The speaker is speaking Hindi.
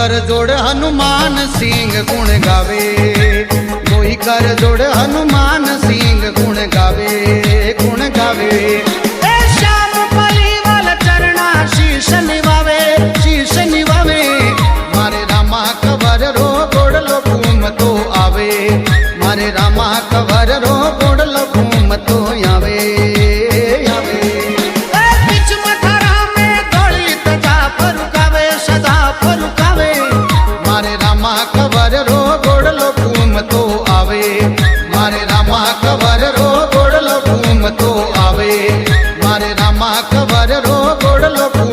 कर जोड़ हनुमान सिंह गुण गावे, कोई कर जोड़ हनुमान सिंह गुण गावे, गुण गावे। ए श्याम पलीवाल चरणा शीश निवावे, शीश निवावे। मारे रामा कवर रो गोड़लो घूम तो आवे, मारे रामा कवर रो गोड़लो घूम तो आवे, आवे। बीच मथुरा में दौड़ी तजा फरुकावे, सदा फरुकावे। मारे रामा कवर रो गोड़लो घूम तो आवे, मारे रामा कवर रो गोड़लो घूम तो आवे, मारे रामा कवर रो गोड़लो घूम